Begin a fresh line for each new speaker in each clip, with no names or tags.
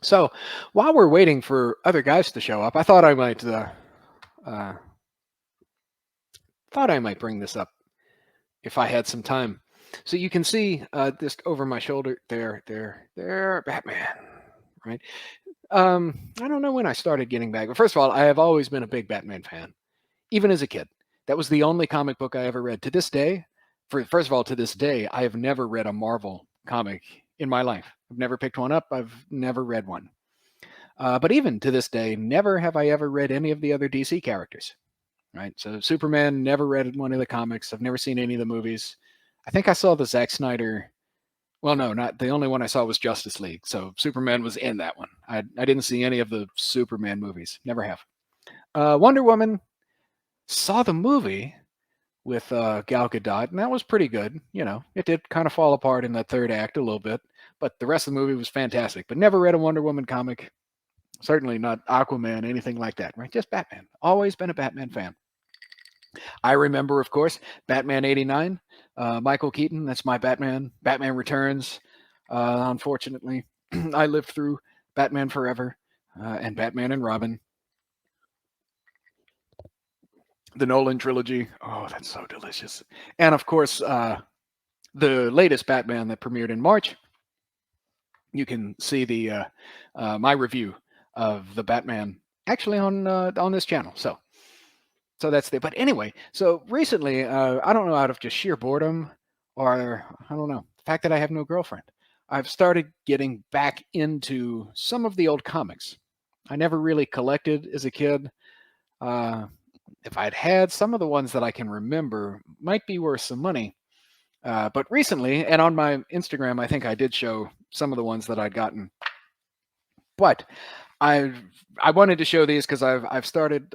So while we're waiting for other guys to show up, I uh, thought I might bring this up if I had some time. So you can see just over my shoulder there, Batman, right? I don't know when I started getting back, but first of all, I have always been a big Batman fan, even as a kid. That was the only comic book I ever read. To this day, first of all, to this day, I have never read a Marvel comic in my life. I've never picked one up. I've never read one. But even to this day, never have I ever read any of the other DC characters. Right. So Superman, never read one of the comics. I've never seen any of the movies. I think I saw the Zack Snyder. Well, no, not the only one I saw was Justice League. So Superman was in that one. I didn't see any of the Superman movies. Never have. Wonder Woman, saw the movie with Gal Gadot, and that was pretty good. You know, it did kind of fall apart in the third act a little bit, but the rest of the movie was fantastic. But never read a Wonder Woman comic. Certainly not Aquaman, anything like that. Right? Just Batman. Always been a Batman fan. I remember, of course, Batman '89, Michael Keaton. That's my Batman. Batman Returns. Unfortunately, I lived through Batman Forever and Batman and Robin, the Nolan trilogy. Oh, that's so delicious. And of course, the latest Batman that premiered in March. You can see the my review of the Batman actually on this channel. So that's the. But anyway, so recently, I don't know, out of just sheer boredom, or I don't know, the fact that I have no girlfriend, I've started getting back into some of the old comics. I never really collected as a kid. Uh, if I'd had some of the ones that I can remember, might be worth some money. But recently, and on my Instagram, I think I did show some of the ones that I'd gotten. But I I wanted to show these because I've started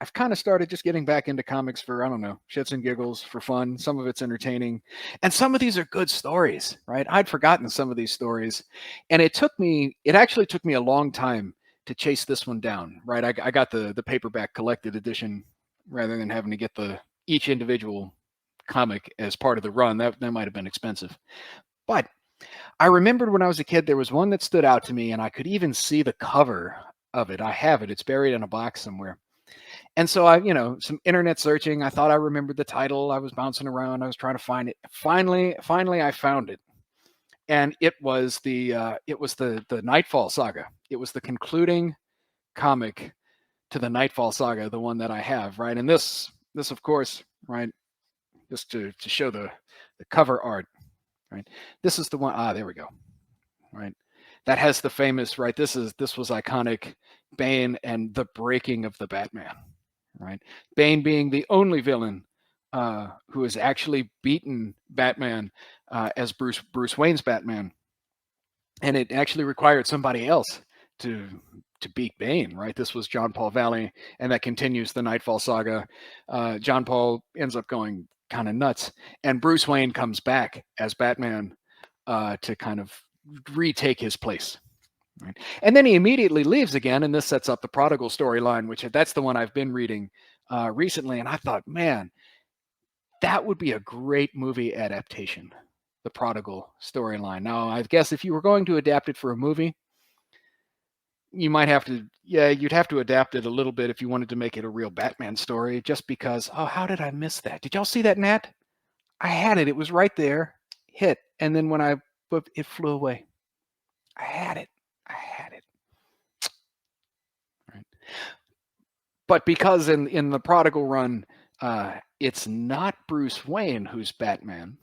I've kind of started just getting back into comics for, I don't know, shits and giggles, for fun. Some of it's entertaining, and some of these are good stories, right? I'd forgotten some of these stories, and it actually took me a long time to chase this one down, right? I got the paperback collected edition rather than having to get the each individual comic as part of the run. That might have been expensive, but I remembered when I was a kid, there was one that stood out to me, and I could even see the cover of it. I have it. It's buried in a box somewhere. And so some internet searching. I thought I remembered the title. I was bouncing around. I was trying to find it. Finally, I found it, and it was the Nightfall saga. It was the concluding comic to the Nightfall saga, the one that I have, right. And this of course, right, just to show the cover art, right. This is the one. There we go. Right. That has the famous, right. This was iconic. Bane and the breaking of the Batman. Right. Bane being the only villain who has actually beaten Batman as Bruce Wayne's Batman, and it actually required somebody else to to beat Bane. Right. This was John Paul Valley, and that continues the Nightfall saga. John Paul ends up going kind of nuts, and Bruce Wayne comes back as Batman to kind of retake his place. Right. And then he immediately leaves again, and this sets up the Prodigal storyline, which that's the one I've been reading recently. And I thought, man, that would be a great movie adaptation, the Prodigal storyline. Now, I guess if you were going to adapt it for a movie, you might have to, yeah, you'd have to adapt it a little bit if you wanted to make it a real Batman story, just because, oh, how did I miss that? Did y'all see that, Nat? I had it. It was right there, hit. And then when I, it flew away. I had it. I had it. Right. But because in the Prodigal run, it's not Bruce Wayne who's Batman,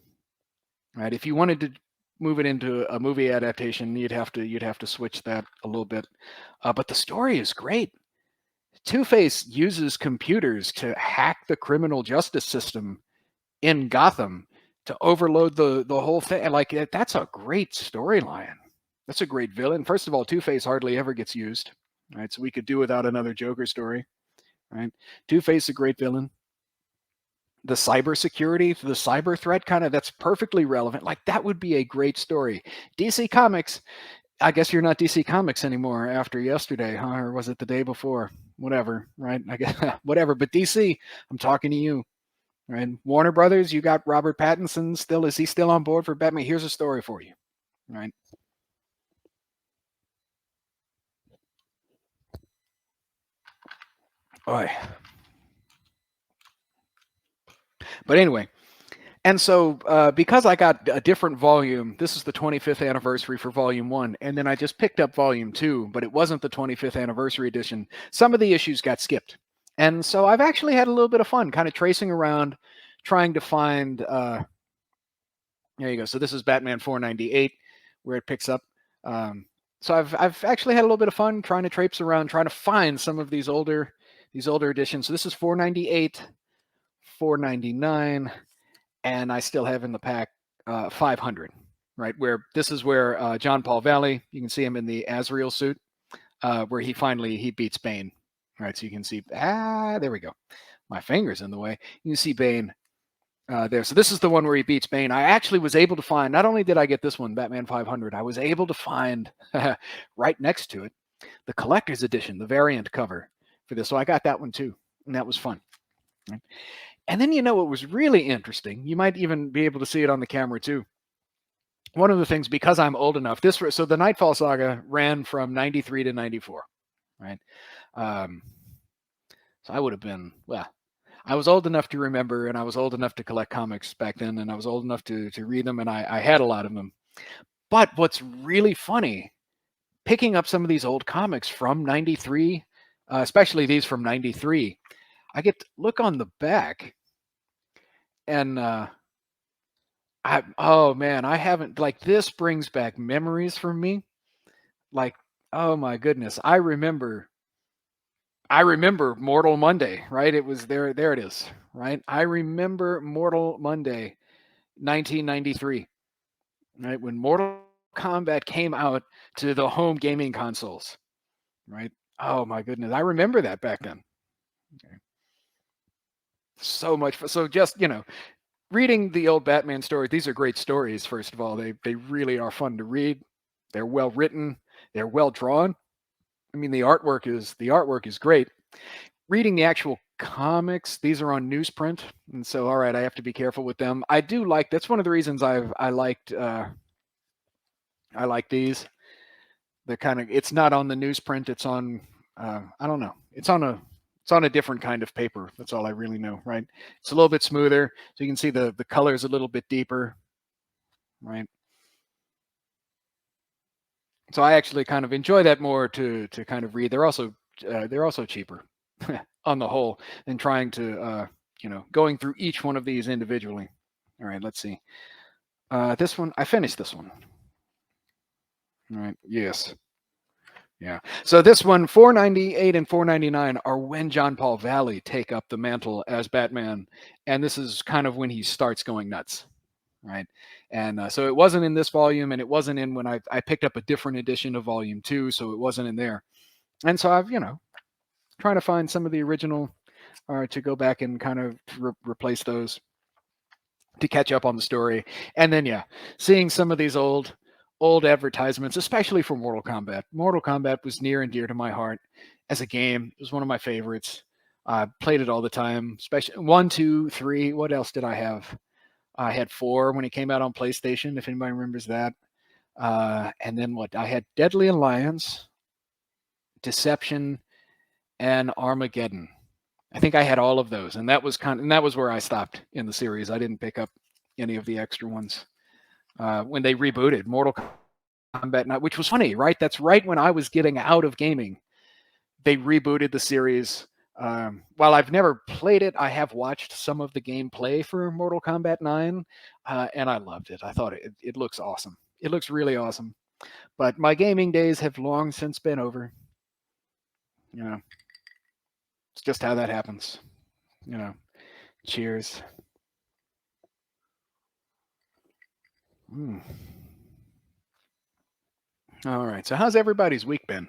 right? If you wanted to move it into a movie adaptation, you'd have to switch that a little bit. But the story is great. Two-Face uses computers to hack the criminal justice system in Gotham to overload the whole thing. Like, that's a great storyline. That's a great villain. First of all, Two-Face hardly ever gets used, right? So we could do without another Joker story, right? Two-Face a great villain. The cybersecurity, the cyber threat, kind of, that's perfectly relevant. Like, that would be a great story. DC Comics, I guess you're not DC Comics anymore after yesterday, huh? Or was it the day before? Whatever, right? I guess whatever. But DC, I'm talking to you, right? Warner Brothers, you got Robert Pattinson still. Is he still on board for Batman? Here's a story for you, right? Oy. But anyway, and so because I got a different volume, this is the 25th anniversary for Volume 1, and then I just picked up Volume 2, but it wasn't the 25th anniversary edition. Some of the issues got skipped. And so I've actually had a little bit of fun kind of tracing around, trying to find. There you go. So this is Batman 498, where it picks up. So I've actually had a little bit of fun trying to traipse around, trying to find some of these older editions. So this is 498, 499, and I still have in the pack 500, right? Where this is where John Paul Valley, you can see him in the Azrael suit, where he beats Bane, right? So you can see, there we go. My finger's in the way. You can see Bane there. So this is the one where he beats Bane. I actually was able to find, not only did I get this one, Batman 500, I was able to find right next to it, the collector's edition, the variant cover for this. So I got that one too, and that was fun. Right? And then what was really interesting, you might even be able to see it on the camera too. One of the things, because I'm old enough, so the Nightfall Saga ran from 93 to 94, right? So I would have been, well, I was old enough to remember, and I was old enough to collect comics back then, and I was old enough to read them, and I had a lot of them. But what's really funny, picking up some of these old comics from 93, especially these from 93, I get to look on the back, and oh man, I haven't, like, this brings back memories for me. Like, oh my goodness, I remember Mortal Monday, right? It was there it is, right? I remember Mortal Monday 1993, right? When Mortal Kombat came out to the home gaming consoles, right? Oh my goodness, I remember that back then. Okay. So much fun. So just, reading the old Batman stories, these are great stories, first of all. They really are fun to read. They're well written, they're well drawn. I mean, the artwork is great. Reading the actual comics, these are on newsprint, and so all right, I have to be careful with them. I do like, that's one of the reasons I liked these. The kind of, it's not on the newsprint, it's on I don't know. It's on a different kind of paper. That's all I really know, right? It's a little bit smoother, so you can see the colors a little bit deeper, right? So I actually kind of enjoy that more to kind of read. They're also cheaper on the whole than trying to going through each one of these individually. All right, let's see. This one, I finished this one. All right, yes. Yeah. So this one, 498 and 499 are when John Paul Valley take up the mantle as Batman, and this is kind of when he starts going nuts, right? And so it wasn't in this volume, and it wasn't in when I picked up a different edition of Volume 2, so it wasn't in there. And so I've trying to find some of the original, to go back and kind of replace those to catch up on the story, and then seeing some of these old advertisements, especially for Mortal Kombat. Mortal Kombat was near and dear to my heart as a game. It was one of my favorites. I played it all the time, especially 1, 2, 3. What else did I have? I had 4 when it came out on PlayStation, if anybody remembers that. And then what? I had Deadly Alliance, Deception, and Armageddon. I think I had all of those, and that was where I stopped in the series. I didn't pick up any of the extra ones when they rebooted Mortal Kombat, which was funny, right? That's right when I was getting out of gaming. They rebooted the series. While I've never played it, I have watched some of the gameplay for Mortal Kombat 9, and I loved it. I thought it looks awesome. It looks really awesome. But my gaming days have long since been over. It's just how that happens. Cheers. All right. So how's everybody's week been?